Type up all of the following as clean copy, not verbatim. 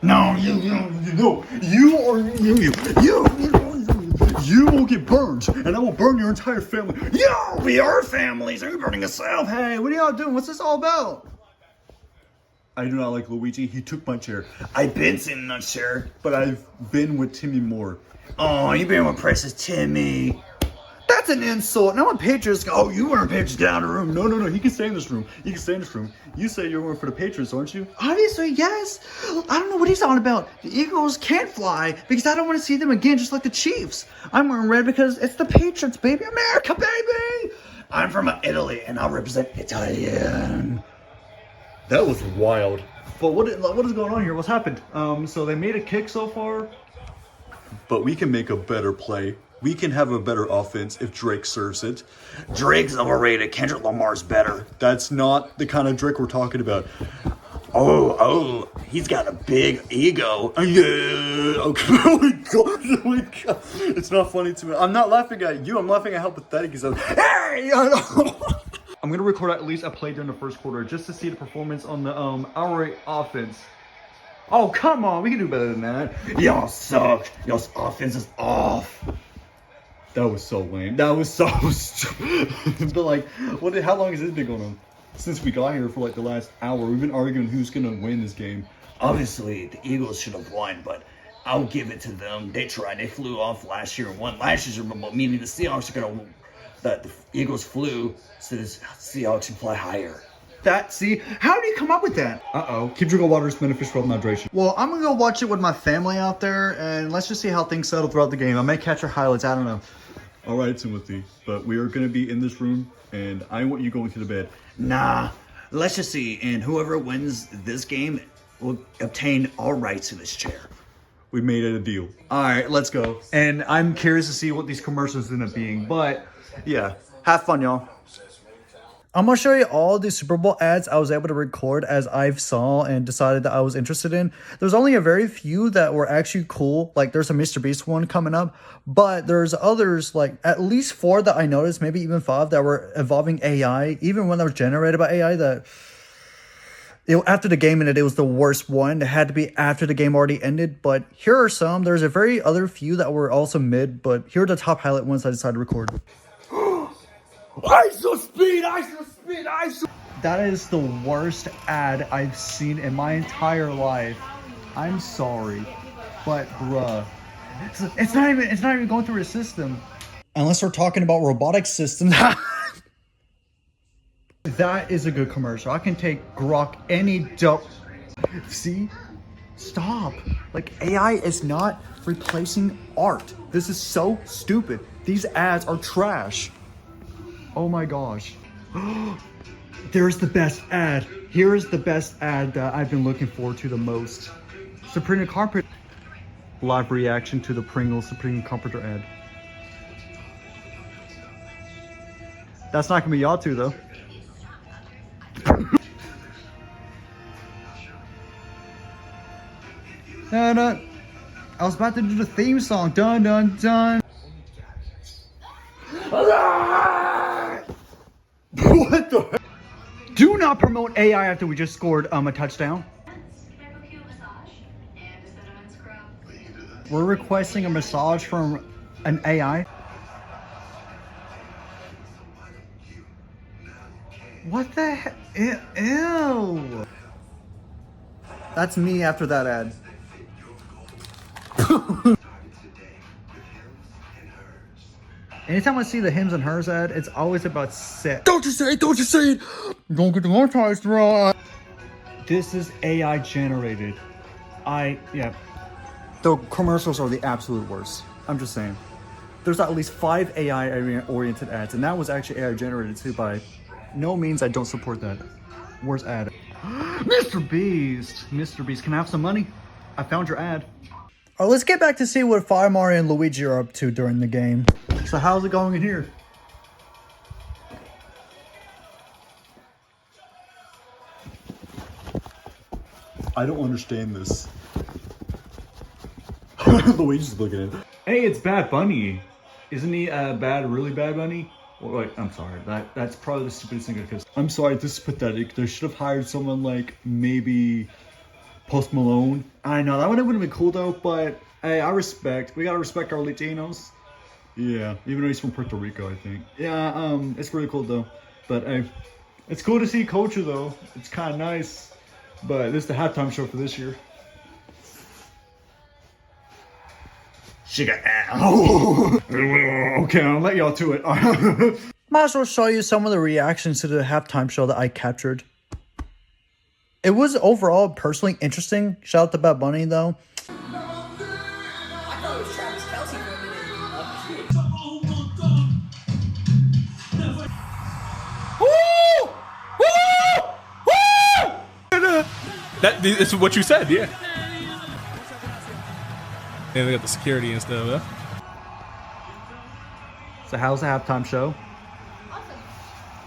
No, you will get burned, and I will burn your entire family. Yo, we are families. Are you burning yourself? Hey, what are y'all doing? What's this all about? I do not like Luigi. He took my chair. I've been sitting in that chair, but I've been with Timmy more. Oh, you've been with precious Timmy. That's an insult. Now when Patriots go, oh, you weren't Patriots, get out of the room. No. He can stay in this room. You can stay in this room. You say you're going for the Patriots, aren't you? Obviously, yes. I don't know what he's on about. The Eagles can't fly because I don't want to see them again, just like the Chiefs. I'm wearing red because it's the Patriots, baby. America, baby. I'm from Italy, and I'll represent Italian. That was wild. But what is going on here? What's happened? So they made a kick so far, but we can make a better play. We can have a better offense if Drake serves it. Drake's overrated. Kendrick Lamar's better. That's not the kind of Drake we're talking about. Oh, he's got a big ego. Yeah. Okay. Oh my god. It's not funny to me. I'm not laughing at you. I'm laughing at how pathetic he says. Hey! I'm gonna record at least a play during the first quarter just to see the performance on the our offense. Oh, come on. We can do better than that. Y'all suck. Y'all's offense is off. That was so lame. That was so stupid. But like, how long has this been going on? Since we got here for like the last hour, we've been arguing who's gonna win this game. Obviously, the Eagles should have won, but I'll give it to them. They tried. They flew off last year and won last year's remote, meaning the Seahawks are gonna. That the Eagles flew, so the Seahawks can fly higher. See, how do you come up with that? Keep drinking water is beneficial for hydration. Well, I'm gonna go watch it with my family out there, and let's just see how things settle throughout the game. I may catch your highlights. I don't know. All right, Timothy, but we are gonna be in this room, and I want you going to the bed. Nah, let's just see, and whoever wins this game will obtain all rights to this chair. We made it a deal. All right, let's go. And I'm curious to see what these commercials end up being, but yeah, have fun, y'all. I'm going to show you all the Super Bowl ads I was able to record as I saw and decided that I was interested in. There's only a very few that were actually cool. Like there's a Mr. Beast one coming up, but there's others, like at least 4 that I noticed, maybe even 5 that were involving AI, even when they were generated by AI that after the game ended, it was the worst one. It had to be after the game already ended, but here are some. There's a very other few that were also mid, but here are the top highlight ones I decided to record. ISO speed. That is the worst ad I've seen in my entire life. I'm sorry, but bruh, it's not even going through a system. Unless we're talking about robotic systems. That is a good commercial. I can take Grok any dope. See? Stop. Like, AI is not replacing art. This is so stupid. These ads are trash. Oh my gosh. There's the best ad. Here is the best ad that I've been looking forward to the most. Supreme Carpet. Live reaction to the Pringles Supreme Comforter ad. That's not gonna be y'all two though. No. I was about to do the theme song. Dun dun dun. What the heck? Do not promote AI after we just scored a touchdown. We're requesting a massage from an AI. What the heck? Ew. That's me after that ad. Anytime I see the Hims and Hers ad, it's always about sex. Don't you say it! Don't get the monetized right. This is AI generated. Yeah. The commercials are the absolute worst. I'm just saying. There's at least 5 AI-oriented ads, and that was actually AI generated too. By no means I don't support that. Worst ad. Mr. Beast, can I have some money? I found your ad. All right, let's get back to see what Fire Mario and Luigi are up to during the game. So how's it going in here? I don't understand this. Luigi's looking at it. Hey, it's Bad Bunny. Isn't he really bad Bunny? Well, wait, I'm sorry. That's probably the stupidest thing I could. I'm sorry, this is pathetic. They should have hired someone like maybe Post Malone. I know that would have been cool though, but hey, we gotta respect our Latinos. Yeah, even though he's from Puerto Rico, I think. Yeah, it's really cool though. But hey, it's cool to see Culture though. It's kind of nice. But this is the halftime show for this year. She got okay, I'll let y'all to it. Might as well show you some of the reactions to the halftime show that I captured. It was overall personally interesting. Shout out to Bad Bunny though. I thought it was Travis Kelce for a minute. That is what you said, yeah. And they got the security and stuff. Huh? So how's the halftime show?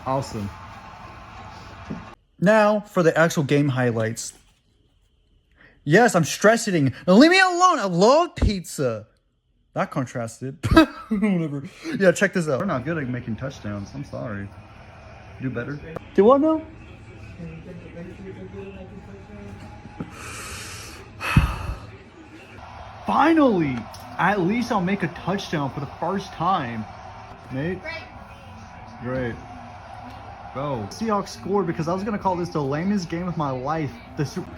Awesome. Now for the actual game highlights. Yes, I'm stress eating. Now leave me alone. I love pizza. That contrasted. Whatever. Yeah, check this out. We're not good at making touchdowns. I'm sorry. Do better. Do what now? Finally! At least I'll make a touchdown for the first time. Nate? Great. Go. Seahawks scored because I was going to call this the lamest game of my life.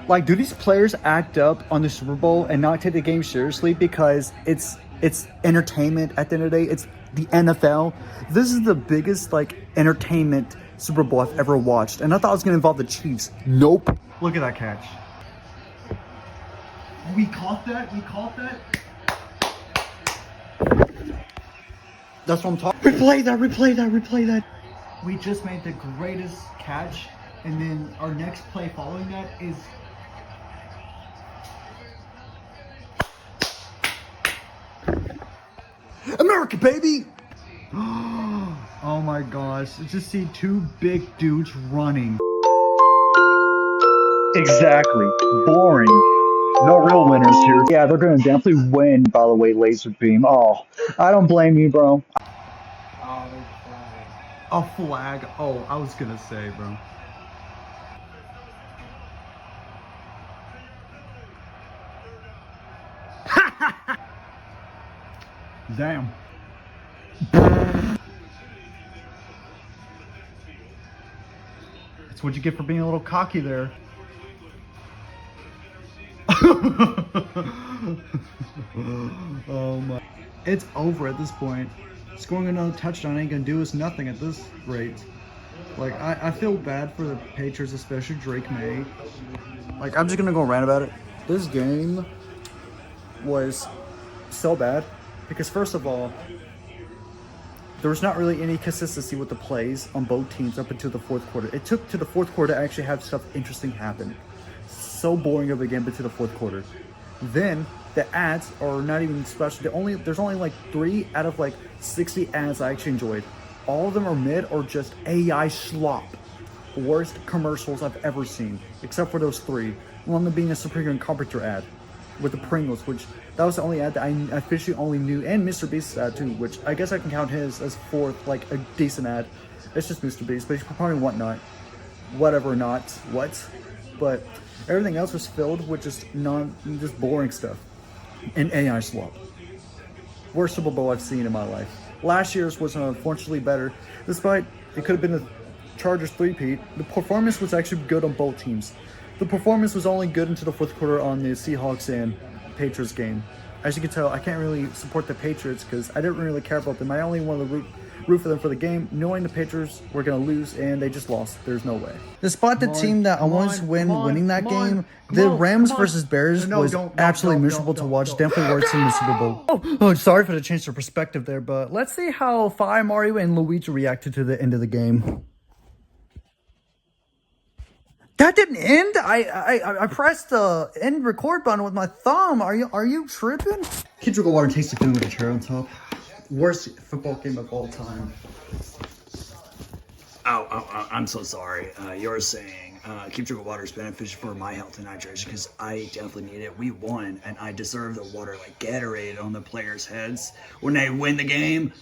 Like, do these players act up on the Super Bowl and not take the game seriously because it's entertainment at the end of the day? It's the NFL. This is the biggest, like, entertainment Super Bowl I've ever watched. And I thought it was going to involve the Chiefs. Nope. Look at that catch. We caught that. That's what I'm talking. Replay that. We just made the greatest catch, and then our next play following that is... America, baby! Oh my gosh, just see two big dudes running. Exactly. Boring. No real winners here. Yeah, they're gonna definitely win, by the way, Laser Beam. Oh, I don't blame you, bro. A flag. Oh, I was gonna say, bro. Damn. That's what you get for being a little cocky there. Oh my. It's over at this point. Scoring another touchdown ain't gonna do us nothing at this rate. Like, I feel bad for the Patriots, especially Drake May. Like, I'm just gonna go rant about it. This game was so bad because, first of all, there was not really any consistency with the plays on both teams up until the fourth quarter. It took to the fourth quarter to actually have stuff interesting happen. So boring of a game into the fourth quarter. Then the ads are not even special. There's only like 3 out of like 60 ads I actually enjoyed. All of them are mid or just AI slop. Worst commercials I've ever seen, except for those 3. One of them being a Superior and Carpenter ad with the Pringles, which that was the only ad that I officially only knew, and Mr. Beast's ad too, which I guess I can count his as 4th, like a decent ad. It's just Mr. Beast, but he's probably whatnot. Whatever not. What? But everything else was filled with just boring stuff. And AI swap. Worst Super Bowl I've seen in my life. Last year's was unfortunately better, despite it could have been the Chargers 3-peat. The performance was actually good on both teams. The performance was only good into the fourth quarter on the Seahawks and Patriots game. As you can tell, I can't really support the Patriots because I didn't really care about them. I only wanted to root for them for the game, knowing the Patriots were going to lose, and they just lost. There's no way. Despite the team that I wanted to win winning that game, the Rams versus Bears was absolutely miserable to watch. Definitely worse than the Super Bowl. Oh, sorry for the change of perspective there, but let's see how Fire Mario and Luigi reacted to the end of the game. That didn't end. I pressed the end record button with my thumb. Are you tripping? Keep drinking water and taste the food with a chair on top. Worst football game of all time. Oh, I'm so sorry. You're saying keep drinking water is beneficial for my health and hydration because I definitely need it. We won, and I deserve the water like Gatorade on the players' heads when they win the game.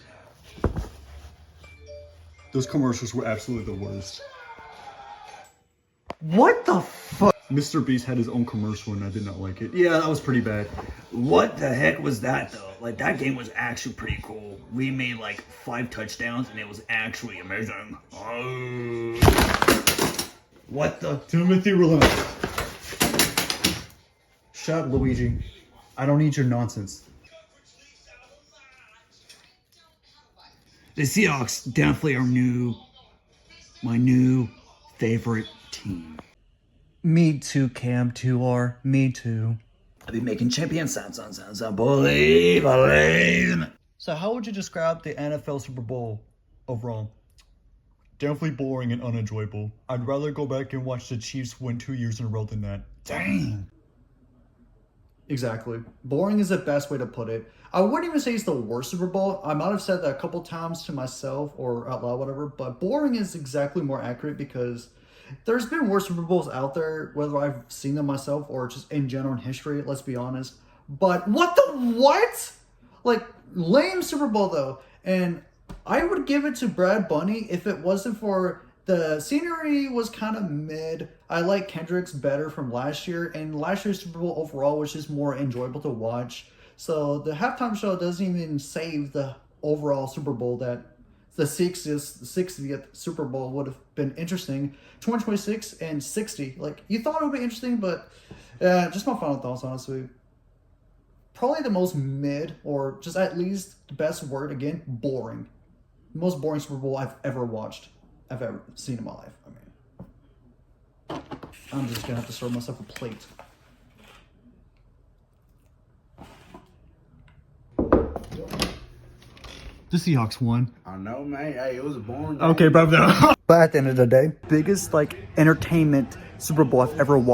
Those commercials were absolutely the worst. What the fuck? Mr. Beast had his own commercial and I did not like it. Yeah, that was pretty bad. What the heck was that though? Like that game was actually pretty cool. We made like 5 touchdowns and it was actually amazing. Oh. What the? Timothy, relax. Shut up, Luigi. I don't need your nonsense. The Seahawks definitely are my new favorite team. Me too, Cam. 2R. Me too. I'll be making champion sound. Believe. So how would you describe the NFL Super Bowl overall? Definitely boring and unenjoyable. I'd rather go back and watch the Chiefs win 2 years in a row than that. Dang. Exactly. Boring is the best way to put it. I wouldn't even say it's the worst Super Bowl. I might have said that a couple times to myself or out loud, whatever, but boring is exactly more accurate because there's been worse Super Bowls out there, whether I've seen them myself or just in general in history, let's be honest. But what? Like, lame Super Bowl, though. And I would give it to Brad Bunny if it wasn't for the scenery was kind of mid. I like Kendrick's better from last year, and last year's Super Bowl overall was just more enjoyable to watch. So the halftime show doesn't even save the overall Super Bowl that the 60th Super Bowl would have been interesting. 2026 and 60. Like, you thought it would be interesting, but just my final thoughts, honestly. Probably the most mid, or just at least the best word, again, boring. The most boring Super Bowl I've ever watched. I've ever seen in my life. I mean, I'm just going to have to serve myself a plate. The Seahawks won. I know, man. Hey, it was a boring game. Okay, bro. But at the end of the day, biggest, like, entertainment Super Bowl I've ever watched.